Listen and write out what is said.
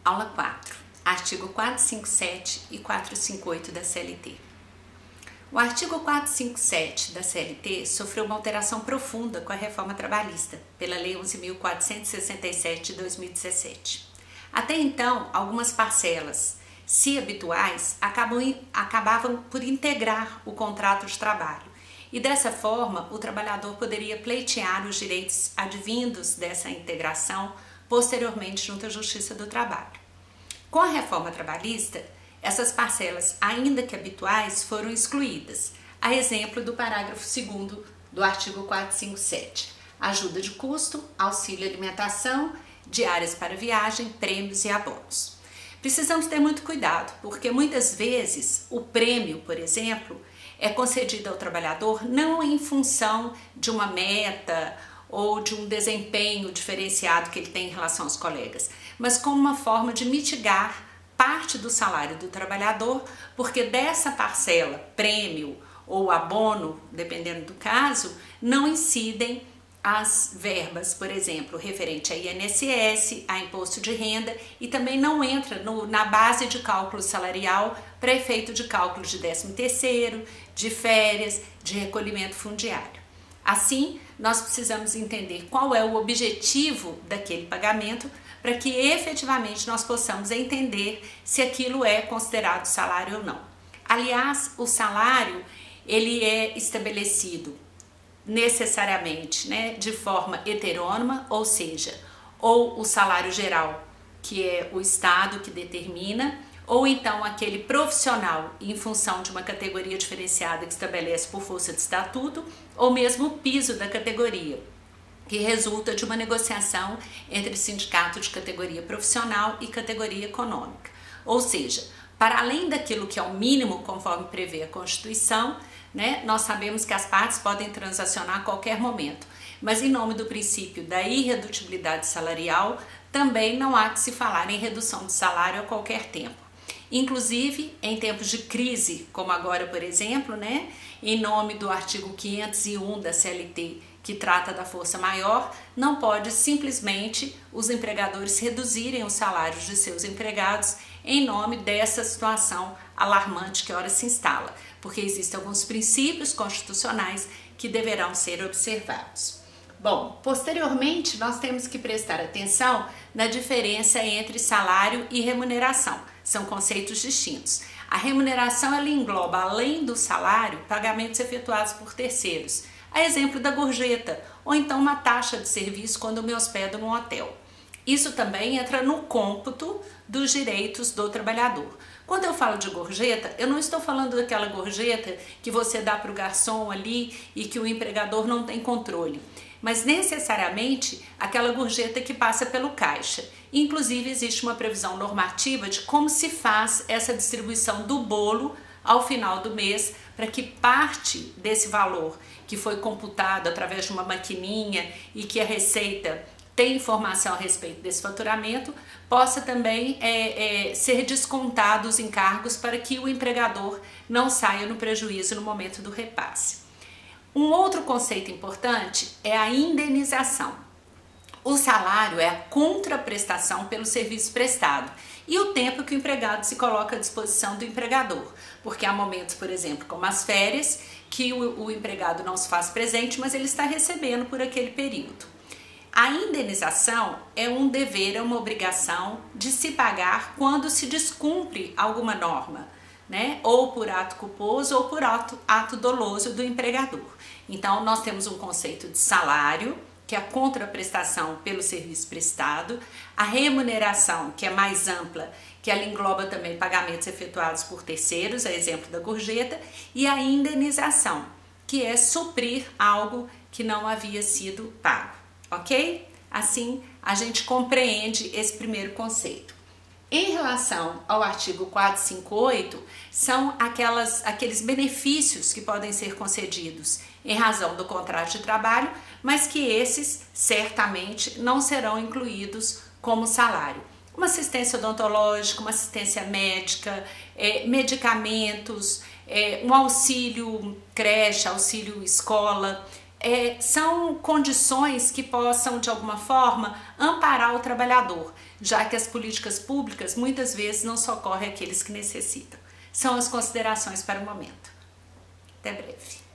Aula 4, artigo 457 e 458 da CLT. O artigo 457 da CLT sofreu uma alteração profunda com a reforma trabalhista, pela Lei 11.467 de 2017. Até então, algumas parcelas, se habituais, acabavam por integrar o contrato de trabalho, e dessa forma o trabalhador poderia pleitear os direitos advindos dessa integração posteriormente junto à Justiça do Trabalho. Com a reforma trabalhista, essas parcelas, ainda que habituais, foram excluídas, a exemplo do parágrafo 2º do artigo 457, ajuda de custo, auxílio alimentação, diárias para viagem, prêmios e abonos. Precisamos ter muito cuidado, porque muitas vezes o prêmio, por exemplo, é concedido ao trabalhador não em função de uma meta ou de um desempenho diferenciado que ele tem em relação aos colegas, mas como uma forma de mitigar parte do salário do trabalhador, porque dessa parcela, prêmio ou abono, dependendo do caso, não incidem as verbas, por exemplo, referente a INSS, a imposto de renda, e também não entra na base de cálculo salarial para efeito de cálculo de 13º, de férias, de recolhimento fundiário. Assim, nós precisamos entender qual é o objetivo daquele pagamento para que efetivamente nós possamos entender se aquilo é considerado salário ou não. Aliás, o salário ele é estabelecido necessariamente, de forma heterônoma, ou seja, ou o salário geral, que é o Estado que determina, ou então aquele profissional em função de uma categoria diferenciada que estabelece por força de estatuto, ou mesmo o piso da categoria, que resulta de uma negociação entre sindicato de categoria profissional e categoria econômica. Ou seja, para além daquilo que é o mínimo conforme prevê a Constituição, nós sabemos que as partes podem transacionar a qualquer momento, mas em nome do princípio da irredutibilidade salarial, também não há que se falar em redução de salário a qualquer tempo. Inclusive, em tempos de crise, como agora, por exemplo, em nome do artigo 501 da CLT, que trata da força maior, não pode simplesmente os empregadores reduzirem os salários de seus empregados em nome dessa situação alarmante que ora se instala, porque existem alguns princípios constitucionais que deverão ser observados. Bom, posteriormente nós temos que prestar atenção na diferença entre salário e remuneração. São conceitos distintos. A remuneração ela engloba, além do salário, pagamentos efetuados por terceiros, a exemplo da gorjeta, ou então uma taxa de serviço quando eu me hospedo num hotel. Isso também entra no cômputo dos direitos do trabalhador. Quando eu falo de gorjeta, eu não estou falando daquela gorjeta que você dá para o garçom ali e que o empregador não tem controle, mas necessariamente aquela gorjeta que passa pelo caixa. Inclusive existe uma previsão normativa de como se faz essa distribuição do bolo ao final do mês, para que parte desse valor que foi computado através de uma maquininha e que a Receita tem informação a respeito desse faturamento, possa também ser descontado os encargos para que o empregador não saia no prejuízo no momento do repasse. Um outro conceito importante é a indenização. O salário é a contraprestação pelo serviço prestado e o tempo que o empregado se coloca à disposição do empregador, porque há momentos, por exemplo, como as férias, que o empregado não se faz presente, mas ele está recebendo por aquele período. A indenização é um dever, é uma obrigação de se pagar quando se descumpre alguma norma, ou por ato culposo ou por ato doloso do empregador. Então, nós temos um conceito de salário, que é a contraprestação pelo serviço prestado, a remuneração, que é mais ampla, que ela engloba também pagamentos efetuados por terceiros, a exemplo da gorjeta, e a indenização, que é suprir algo que não havia sido pago, ok? Assim, a gente compreende esse primeiro conceito. Em relação ao artigo 458, são aqueles benefícios que podem ser concedidos em razão do contrato de trabalho, mas que esses certamente não serão incluídos como salário. Uma assistência odontológica, uma assistência médica, medicamentos, um auxílio creche, auxílio escola, são condições que possam, de alguma forma, amparar o trabalhador, já que as políticas públicas muitas vezes não socorrem aqueles que necessitam. São as considerações para o momento. Até breve.